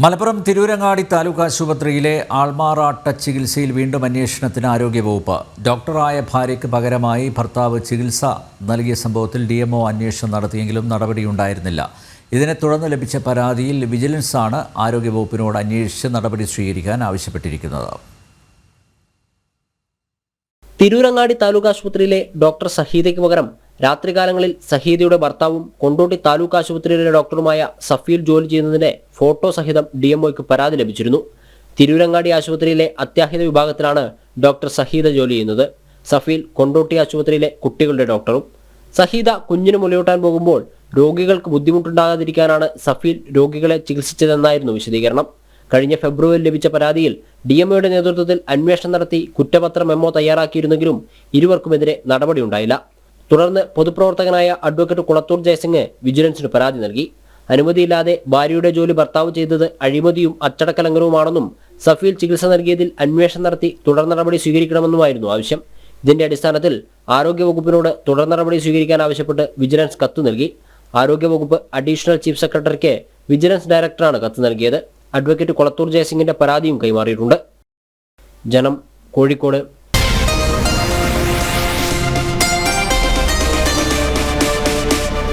മലപ്പുറം തിരൂരങ്ങാടി താലൂക്ക് ആശുപത്രിയിലെ ആൾമാറാട്ട ചികിത്സയിൽ വീണ്ടും അന്വേഷണത്തിന് ആരോഗ്യവകുപ്പ്. ഡോക്ടറായ ഭാര്യയ്ക്ക് പകരമായി ഭർത്താവ് ചികിത്സ നൽകിയ സംഭവത്തിൽ DMO അന്വേഷണം നടത്തിയെങ്കിലും നടപടിയുണ്ടായിരുന്നില്ല. ഇതിനെ തുടർന്ന് ലഭിച്ച പരാതിയിൽ വിജിലൻസാണ് ആരോഗ്യവകുപ്പിനോട് അന്വേഷിച്ച് നടപടി സ്വീകരിക്കാൻ ആവശ്യപ്പെട്ടിരിക്കുന്നത്. തിരൂരങ്ങാടി താലൂക്ക് ആശുപത്രിയിലെ ഡോക്ടർ സഹീദയ്ക്ക് പകരം രാത്രികാലങ്ങളിൽ സഹീദയുടെ ഭർത്താവും കൊണ്ടോട്ടി താലൂക്ക് ആശുപത്രിയിലെ ഡോക്ടറുമായ സഫീൽ ജോലി ചെയ്യുന്നതിന്റെ ഫോട്ടോ സഹിതം DMOയ്ക്ക് പരാതി ലഭിച്ചിരുന്നു. തിരൂരങ്ങാടി ആശുപത്രിയിലെ അത്യാഹിത വിഭാഗത്തിലാണ് ഡോക്ടർ സഹീദ ജോലി ചെയ്യുന്നത്. സഫീൽ കൊണ്ടോട്ടി ആശുപത്രിയിലെ കുട്ടികളുടെ ഡോക്ടറും. സഹീദ കുഞ്ഞിന് മുലയൂട്ടാൻ പോകുമ്പോൾ രോഗികൾക്ക് ബുദ്ധിമുട്ടുണ്ടാകാതിരിക്കാനാണ് സഫീൽ രോഗികളെ ചികിത്സിച്ചതെന്നായിരുന്നു വിശദീകരണം. കഴിഞ്ഞ ഫെബ്രുവരിയിൽ ലഭിച്ച പരാതിയിൽ DMOയുടെ നേതൃത്വത്തിൽ അന്വേഷണം നടത്തി കുറ്റപത്ര മെമ്മോ തയ്യാറാക്കിയിരുന്നെങ്കിലും ഇരുവർക്കുമെതിരെ നടപടിയുണ്ടായില്ല. തുടർന്ന് പൊതുപ്രവർത്തകനായ അഡ്വക്കേറ്റ് കുളത്തൂർ ജയസിംഗ് വിജിലൻസിന് പരാതി നൽകി. അനുമതിയില്ലാതെ ഭാര്യയുടെ ജോലി ഭർത്താവ് ചെയ്തത് അഴിമതിയും അച്ചടക്കലംഘനവുമാണെന്നും സഫീൽ ചികിത്സ നൽകിയതിൽ അന്വേഷണം നടത്തി തുടർ നടപടി സ്വീകരിക്കണമെന്നുമായിരുന്നു ആവശ്യം. ഇതിന്റെ അടിസ്ഥാനത്തിൽ ആരോഗ്യവകുപ്പിനോട് തുടർ നടപടി സ്വീകരിക്കാൻ ആവശ്യപ്പെട്ട് വിജിലൻസ് കത്ത് നൽകി. ആരോഗ്യവകുപ്പ് അഡീഷണൽ ചീഫ് സെക്രട്ടറിക്ക് വിജിലൻസ് ഡയറക്ടറാണ് കത്ത് നൽകിയത്. അഡ്വക്കേറ്റ് കുളത്തൂർ ജയസിംഗിന്റെ പരാതിയും കൈമാറിയിട്ടുണ്ട്. ജനം, കോഴിക്കോട്.